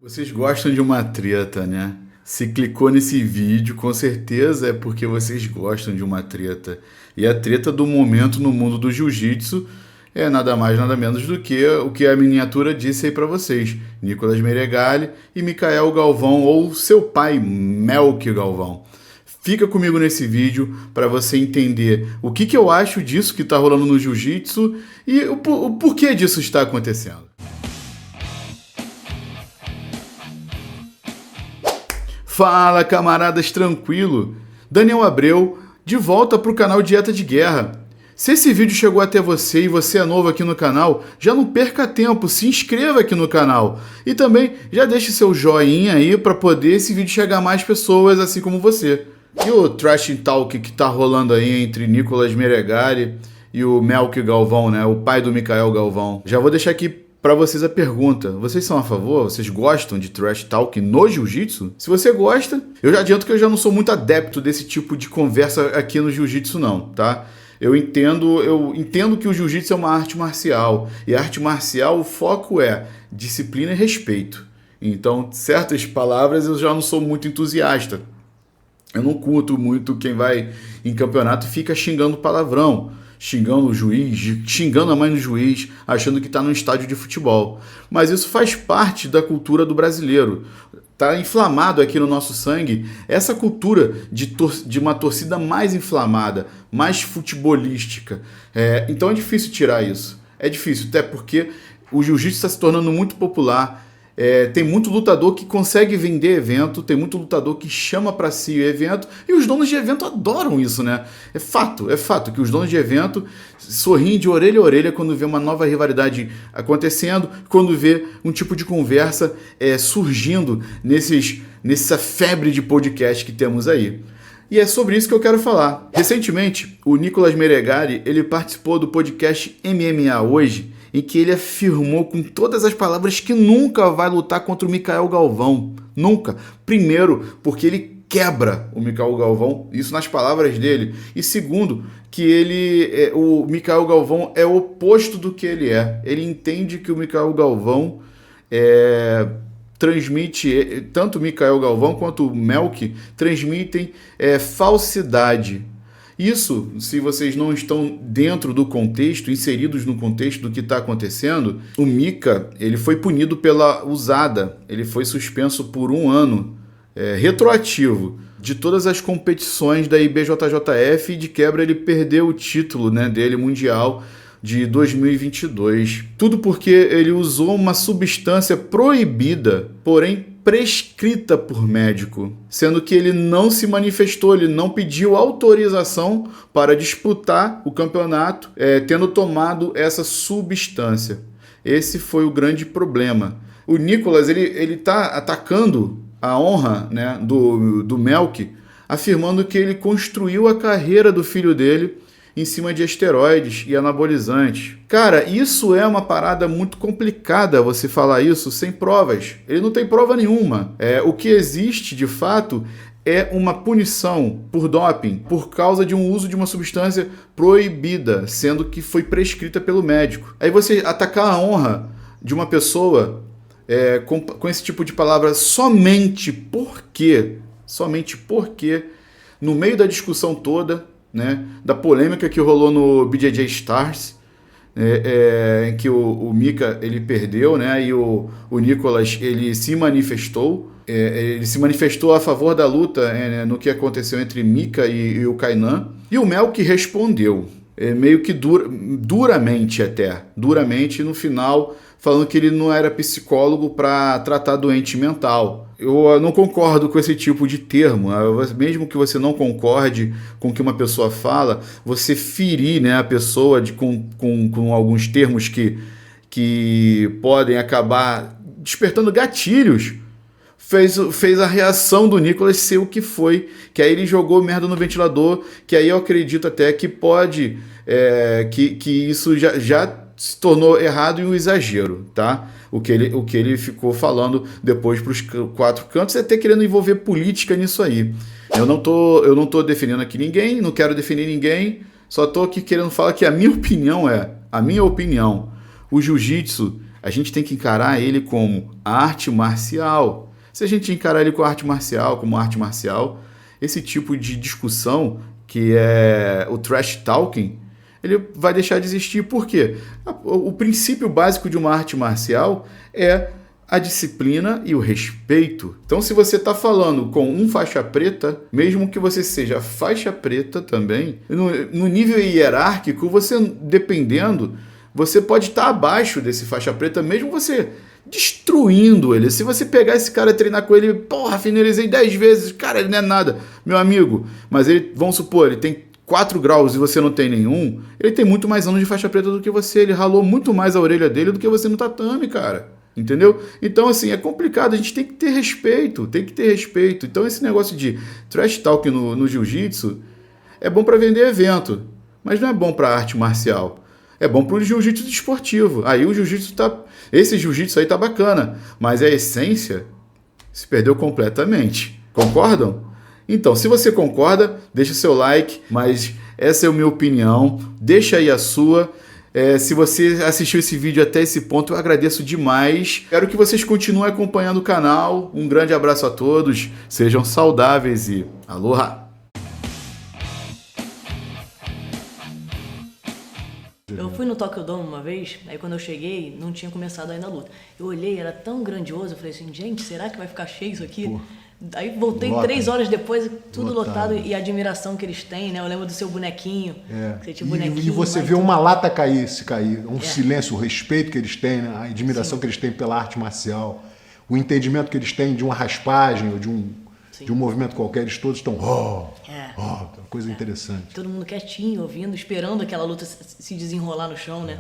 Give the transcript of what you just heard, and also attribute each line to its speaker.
Speaker 1: Vocês gostam de uma treta, né? Se clicou nesse vídeo, com certeza é porque vocês gostam de uma treta. E a treta do momento no mundo do jiu-jitsu é nada mais, nada menos do que o que a miniatura disse aí pra vocês. Nicolas Meregali e Micael Galvão, ou seu pai, Melk Galvão. Fica comigo nesse vídeo para você entender o que eu acho disso que tá rolando no jiu-jitsu e o porquê disso está acontecendo. Fala, camaradas, tranquilo? Daniel Abreu, de volta para o canal Dieta de Guerra. Se esse vídeo chegou até você e você é novo aqui no canal, já não perca tempo, se inscreva aqui no canal. E também já deixe seu joinha aí para poder esse vídeo chegar a mais pessoas assim como você. E o Trash Talk que tá rolando aí entre Nicolas Meregali e o Melk Galvão, né? O pai do Micael Galvão. Já vou deixar aqui para vocês a pergunta: vocês são a favor? Vocês gostam de trash talk no jiu-jitsu? Se você gosta, eu já adianto que eu já não sou muito adepto desse tipo de conversa aqui no jiu-jitsu não, tá? Eu entendo que o jiu-jitsu é uma arte marcial, e a arte marcial o foco é disciplina e respeito. Então, certas palavras eu já não sou muito entusiasta. Eu não curto muito quem vai em campeonato e fica xingando palavrão, xingando o juiz, xingando a mãe do juiz, achando que está num estádio de futebol. Mas isso faz parte da cultura do brasileiro. Está inflamado aqui no nosso sangue essa cultura de uma torcida mais inflamada, mais futebolística. Então é difícil tirar isso. É difícil, até porque o jiu-jitsu está se tornando muito popular. Tem muito lutador que consegue vender evento, tem muito lutador que chama para si o evento, e os donos de evento adoram isso, né? É fato que os donos de evento sorriem de orelha a orelha quando vê uma nova rivalidade acontecendo, quando vê um tipo de conversa surgindo nessa febre de podcast que temos aí. E é sobre isso que eu quero falar. Recentemente, o Nicolas Meregali, ele participou do podcast MMA Hoje, em que ele afirmou com todas as palavras que nunca vai lutar contra o Micael Galvão. Nunca. Primeiro, porque ele quebra o Micael Galvão, isso nas palavras dele. E segundo, que o Micael Galvão é o oposto do que ele é. Ele entende que o Micael Galvão transmite, tanto o Micael Galvão quanto o Melk transmitem falsidade. Isso, se vocês não estão dentro do contexto, inseridos no contexto do que está acontecendo, o Mika, ele foi punido pela usada, ele foi suspenso por 1 ano, retroativo, de todas as competições da IBJJF, e de quebra ele perdeu o título, né, dele mundial de 2022. Tudo porque ele usou uma substância proibida, porém prescrita por médico, sendo que ele não se manifestou, ele não pediu autorização para disputar o campeonato, tendo tomado essa substância. Esse foi o grande problema. O Nicolas, ele tá atacando a honra, né, do Melk, afirmando que ele construiu a carreira do filho dele em cima de esteroides e anabolizantes. Cara, isso é uma parada muito complicada, você falar isso sem provas. Ele não tem prova nenhuma. O que existe, de fato, é uma punição por doping, por causa de um uso de uma substância proibida, sendo que foi prescrita pelo médico. Aí você atacar a honra de uma pessoa com esse tipo de palavra somente porque, no meio da discussão toda, né, da polêmica que rolou no BJJ Stars, em que o Mika ele perdeu, né, e o Nicolas ele se manifestou, a favor da luta, no que aconteceu entre Mika e o Kainan, e o Melk respondeu, meio que duramente no final, falando que ele não era psicólogo para tratar doente mental. Eu não concordo com esse tipo de termo. Mesmo que você não concorde com o que uma pessoa fala, você ferir, né, a pessoa com alguns termos que podem acabar despertando gatilhos, fez a reação do Nicolas ser o que foi, que aí ele jogou merda no ventilador, que aí eu acredito até que pode, que isso já se tornou errado e um exagero, tá? O que ele ficou falando depois para os 4 cantos é até querendo envolver política nisso aí. Eu não tô defendendo aqui ninguém, não quero defender ninguém, só tô aqui querendo falar que a minha opinião, o jiu-jitsu a gente tem que encarar ele como arte marcial. Se a gente encarar ele como arte marcial, esse tipo de discussão, que é o trash talking, ele vai deixar de existir. Por quê? O princípio básico de uma arte marcial é a disciplina e o respeito. Então, se você está falando com um faixa preta, mesmo que você seja faixa preta também, no nível hierárquico, você, dependendo, você pode estar abaixo desse faixa preta, mesmo você destruindo ele. Se você pegar esse cara e treinar com ele, porra, finalizei 10 vezes, cara, ele não é nada, meu amigo. Mas ele, vamos supor, ele tem 4 graus e você não tem nenhum, ele tem muito mais anos de faixa preta do que você, ele ralou muito mais a orelha dele do que você no tatame, cara. Entendeu? Então, assim, é complicado, a gente tem que ter respeito, Então, esse negócio de trash talk no jiu-jitsu é bom para vender evento, mas não é bom para arte marcial. É bom para o jiu-jitsu esportivo. Aí o jiu-jitsu esse jiu-jitsu aí tá bacana, mas a essência se perdeu completamente. Concordam? Então, se você concorda, deixa seu like, mas essa é a minha opinião, deixa aí a sua. Se você assistiu esse vídeo até esse ponto, eu agradeço demais. Quero que vocês continuem acompanhando o canal. Um grande abraço a todos, sejam saudáveis e aloha!
Speaker 2: Eu fui no Tokyo Dome uma vez, aí quando eu cheguei, não tinha começado ainda a luta. Eu olhei, era tão grandioso, eu falei assim, gente, será que vai ficar cheio isso aqui? Pô. Aí voltei 3 horas depois, tudo lotado, e a admiração que eles têm, né? Eu lembro do seu bonequinho. Que você tinha bonequinho,
Speaker 3: e você vê uma lata cair, se cair, um silêncio, o respeito que eles têm, né? A admiração que eles têm pela arte marcial, o entendimento que eles têm de uma raspagem ou de um movimento qualquer, eles todos estão coisa interessante.
Speaker 2: Todo mundo quietinho, ouvindo, esperando aquela luta se desenrolar no chão, né?